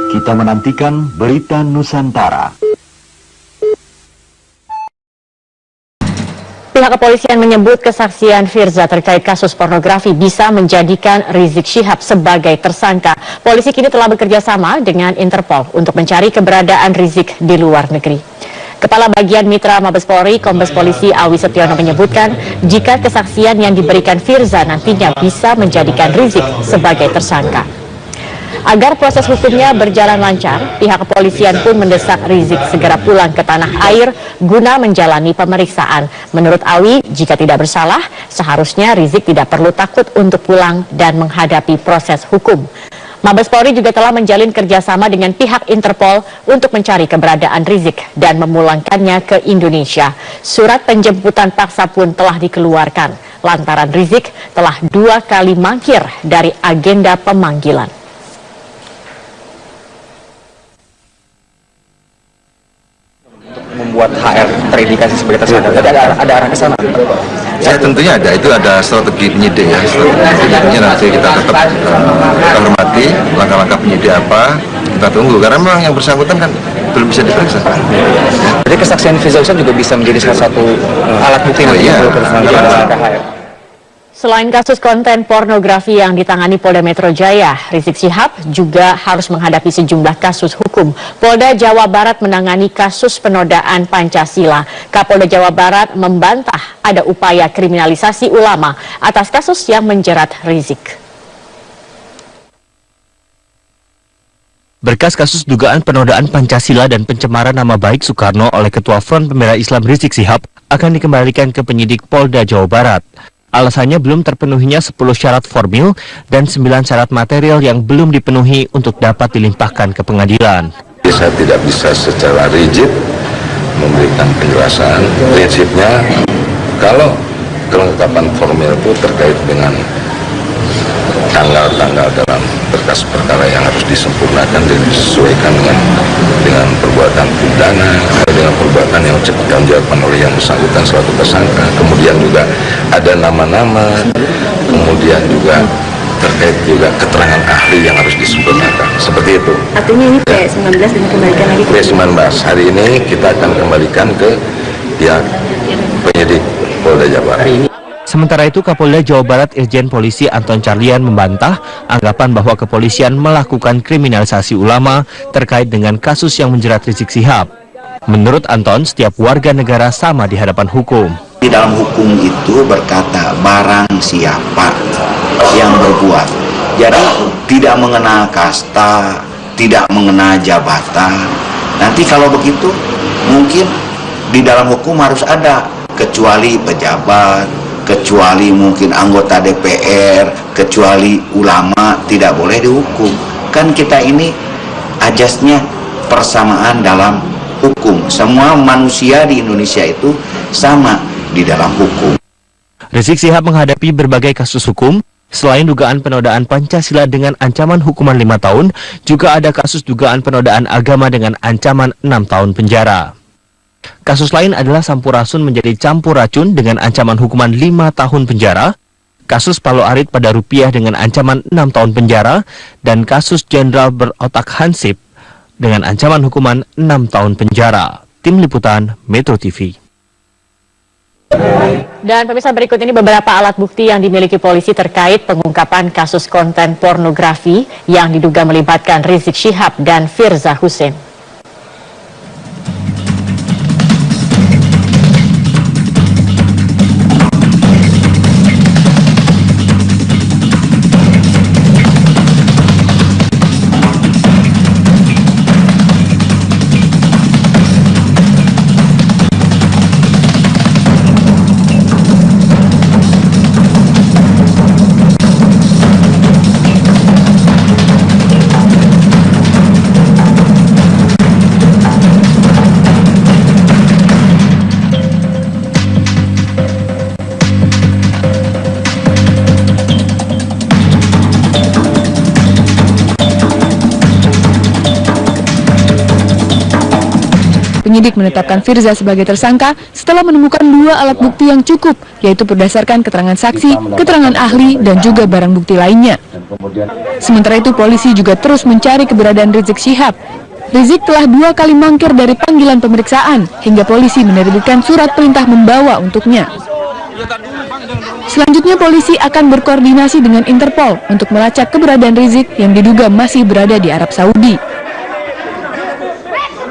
Kita menantikan berita Nusantara. Pihak kepolisian menyebut kesaksian Firza terkait kasus pornografi bisa menjadikan Rizik Syihab sebagai tersangka. Polisi kini telah bekerja sama dengan Interpol untuk mencari keberadaan Rizik di luar negeri. Kepala Bagian Mitra Mabes Polri, Kombes Polisi Awi Setiono menyebutkan jika kesaksian yang diberikan Firza nantinya bisa menjadikan Rizik sebagai tersangka. Agar proses hukumnya berjalan lancar, pihak kepolisian pun mendesak Rizik segera pulang ke tanah air guna menjalani pemeriksaan. Menurut Awi, jika tidak bersalah, seharusnya Rizik tidak perlu takut untuk pulang dan menghadapi proses hukum. Mabes Polri juga telah menjalin kerjasama dengan pihak Interpol untuk mencari keberadaan Rizik dan memulangkannya ke Indonesia. Surat penjemputan paksa pun telah dikeluarkan, lantaran Rizik telah 2 kali mangkir dari agenda pemanggilan. Membuat HR terindikasi sebagai tersangka, ada arah ke sana? Ya tentunya ada, itu ada strategi penyidik ya. Strateginya nanti kita tetap kita hormati langkah-langkah penyidik apa, kita tunggu karena memang yang bersangkutan kan belum bisa diperiksa. Jadi kesaksian Firza Hussein juga bisa menjadi salah satu alat bukti untuk tersangka HR. Selain kasus konten pornografi yang ditangani Polda Metro Jaya, Rizik Syihab juga harus menghadapi sejumlah kasus hukum. Polda Jawa Barat menangani kasus penodaan Pancasila. Kapolda Jawa Barat membantah ada upaya kriminalisasi ulama atas kasus yang menjerat Rizik. Berkas kasus dugaan penodaan Pancasila dan pencemaran nama baik Soekarno oleh Ketua Front Pembela Islam Rizik Syihab akan dikembalikan ke penyidik Polda Jawa Barat. Alasannya belum terpenuhinya 10 syarat formil dan 9 syarat material yang belum dipenuhi untuk dapat dilimpahkan ke pengadilan. Saya tidak bisa secara rigid memberikan penjelasan. Prinsipnya kalau kelengkapan formil itu terkait dengan tanggal-tanggal dalam berkas perkara yang harus disempurnakan dan disesuaikan dengan perbuatan pidana, dengan perbuatan yang dilakukan oleh yang bersangkutan selaku tersangka. Kemudian juga ada nama-nama, kemudian juga terkait juga keterangan ahli yang harus disempurnakan. Seperti itu. Artinya ini P19 dan dikembalikan lagi ke P19 hari ini kita akan kembalikan ke pihak penyidik Polda Jawa Barat. Sementara itu, Kapolda Jawa Barat Irjen Polisi Anton Carlian membantah anggapan bahwa kepolisian melakukan kriminalisasi ulama terkait dengan kasus yang menjerat Rizik Syihab. Menurut Anton, setiap warga negara sama di hadapan hukum. Di dalam hukum itu berkata barang siapa yang berbuat. Jadi tidak mengenal kasta, tidak mengenal jabatan. Nanti kalau begitu mungkin di dalam hukum harus ada kecuali pejabat, kecuali mungkin anggota DPR, kecuali ulama tidak boleh dihukum. Kan kita ini ajasnya persamaan dalam hukum. Semua manusia di Indonesia itu sama di dalam hukum. Rizik Syihab menghadapi berbagai kasus hukum. Selain dugaan penodaan Pancasila dengan ancaman hukuman 5 tahun, juga ada kasus dugaan penodaan agama dengan ancaman 6 tahun penjara. Kasus lain adalah Sampurasun menjadi campur racun dengan ancaman hukuman 5 tahun penjara, kasus Palo Arit pada Rupiah dengan ancaman 6 tahun penjara, dan kasus Jenderal berotak Hansip dengan ancaman hukuman 6 tahun penjara. Tim Liputan Metro TV. Dan pemirsa, berikut ini beberapa alat bukti yang dimiliki polisi terkait pengungkapan kasus konten pornografi yang diduga melibatkan Rizik Syihab dan Firza Hussein. penyidik menetapkan Firza sebagai tersangka setelah menemukan 2 alat bukti yang cukup, yaitu berdasarkan keterangan saksi, keterangan ahli, dan juga barang bukti lainnya. Sementara itu, polisi juga terus mencari keberadaan Rizik Syihab. Rizik telah 2 kali mangkir dari panggilan pemeriksaan, hingga polisi menerbitkan surat perintah membawa untuknya. Selanjutnya, polisi akan berkoordinasi dengan Interpol untuk melacak keberadaan Rizik yang diduga masih berada di Arab Saudi.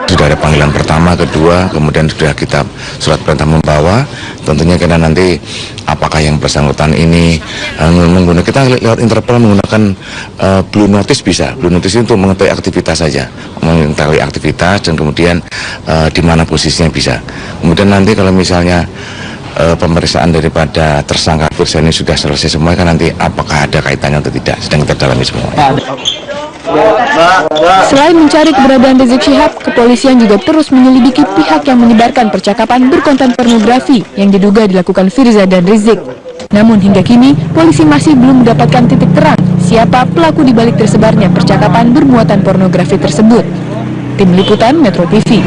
Sudah ada panggilan pertama, kedua, kemudian sudah kita surat perintah membawa. Tentunya kita nanti apakah yang bersangkutan ini menggunakan, kita lewat Interpol menggunakan Blue Notice bisa. Blue Notice itu untuk mengetahui aktivitas saja, mengetahui aktivitas dan kemudian di mana posisinya bisa. Kemudian nanti kalau misalnya pemeriksaan daripada tersangka Firza ini sudah selesai semua, kan nanti apakah ada kaitannya atau tidak, sedang kita dalami semua. Selain mencari keberadaan Rizik Syihab, kepolisian juga terus menyelidiki pihak yang menyebarkan percakapan berkonten pornografi yang diduga dilakukan Firza dan Rizik. Namun hingga kini, polisi masih belum mendapatkan titik terang siapa pelaku di balik tersebarnya percakapan bermuatan pornografi tersebut. Tim Liputan Metro TV.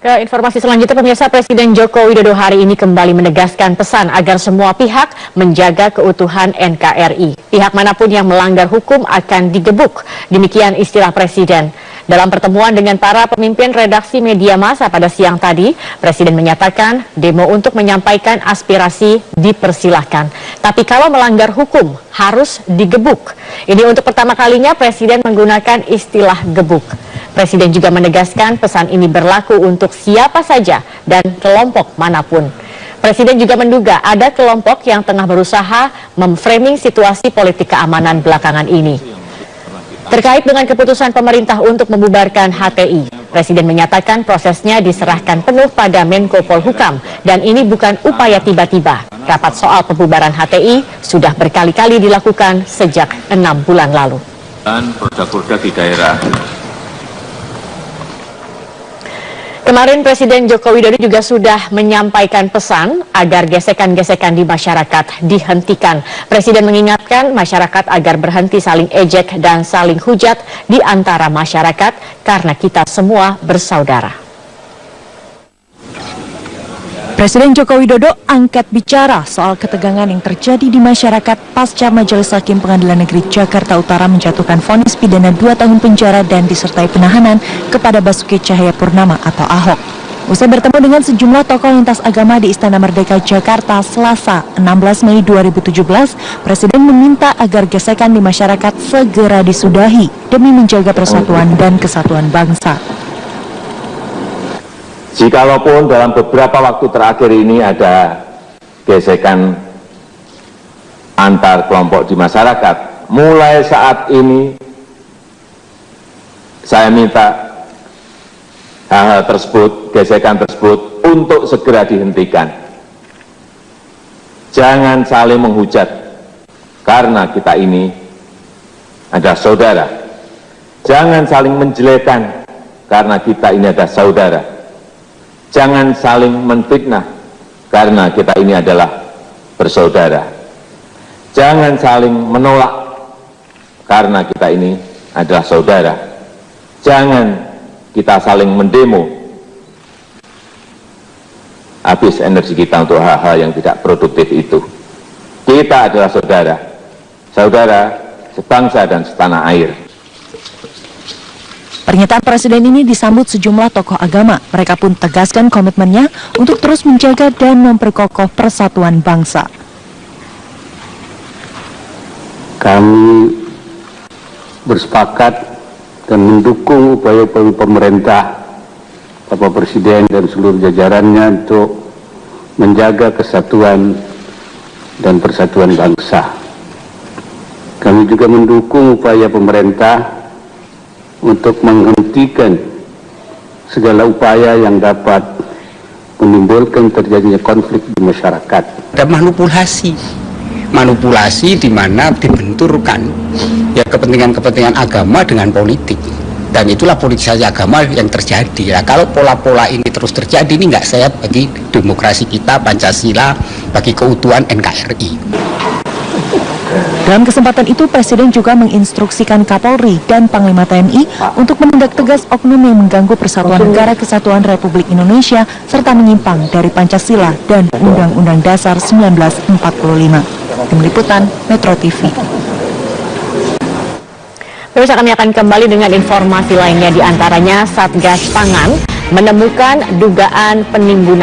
Ke informasi selanjutnya, pemirsa, Presiden Joko Widodo hari ini kembali menegaskan pesan agar semua pihak menjaga keutuhan NKRI. Pihak manapun yang melanggar hukum akan digebuk. Demikian istilah Presiden. Dalam pertemuan dengan para pemimpin redaksi media massa pada siang tadi, Presiden menyatakan demo untuk menyampaikan aspirasi dipersilahkan. Tapi kalau melanggar hukum harus digebuk. Ini untuk pertama kalinya Presiden menggunakan istilah gebuk. Presiden juga menegaskan pesan ini berlaku untuk siapa saja dan kelompok manapun. Presiden juga menduga ada kelompok yang tengah berusaha memframing situasi politik keamanan belakangan ini. Terkait dengan keputusan pemerintah untuk membubarkan HTI, Presiden menyatakan prosesnya diserahkan penuh pada Menko Polhukam dan ini bukan upaya tiba-tiba. Rapat soal pembubaran HTI sudah berkali-kali dilakukan sejak 6 bulan lalu. Dan produk-produk di daerah. Kemarin Presiden Joko Widodo juga sudah menyampaikan pesan agar gesekan-gesekan di masyarakat dihentikan. Presiden mengingatkan masyarakat agar berhenti saling ejek dan saling hujat di antara masyarakat karena kita semua bersaudara. Presiden Joko Widodo angkat bicara soal ketegangan yang terjadi di masyarakat pasca Majelis Hakim Pengadilan Negeri Jakarta Utara menjatuhkan vonis pidana 2 tahun penjara dan disertai penahanan kepada Basuki Cahayapurnama atau Ahok. Usai bertemu dengan sejumlah tokoh lintas agama di Istana Merdeka Jakarta Selasa 16 Mei 2017, Presiden meminta agar gesekan di masyarakat segera disudahi demi menjaga persatuan dan kesatuan bangsa. Jikalaupun dalam beberapa waktu terakhir ini ada gesekan antar kelompok di masyarakat, mulai saat ini saya minta hal-hal tersebut, gesekan tersebut untuk segera dihentikan. Jangan saling menghujat karena kita ini adalah saudara. Jangan saling menjelekan karena kita ini adalah saudara. Jangan saling menfitnah karena kita ini adalah bersaudara. Jangan saling menolak karena kita ini adalah saudara. Jangan kita saling mendemo habis energi kita untuk hal-hal yang tidak produktif itu. Kita adalah saudara, saudara sebangsa dan setanah air. Pernyataan Presiden ini disambut sejumlah tokoh agama. Mereka pun tegaskan komitmennya untuk terus menjaga dan memperkokoh persatuan bangsa. Kami bersepakat dan mendukung upaya-upaya pemerintah, Bapak Presiden dan seluruh jajarannya untuk menjaga kesatuan dan persatuan bangsa. Kami juga mendukung upaya pemerintah untuk menghentikan segala upaya yang dapat menimbulkan terjadinya konflik di masyarakat. Ada manipulasi di mana dibenturkan ya kepentingan-kepentingan agama dengan politik, dan itulah politisasi agama yang terjadi. Nah, kalau pola-pola ini terus terjadi, ini nggak sehat bagi demokrasi kita, Pancasila, bagi keutuhan NKRI. Dalam kesempatan itu, Presiden juga menginstruksikan Kapolri dan Panglima TNI untuk menindak tegas oknum yang mengganggu persatuan negara kesatuan Republik Indonesia serta menyimpang dari Pancasila dan Undang-Undang Dasar 1945. Tim Liputan Metro TV. Pemirsa, kami akan kembali dengan informasi lainnya, di antaranya Satgas Pangan menemukan dugaan penimbunan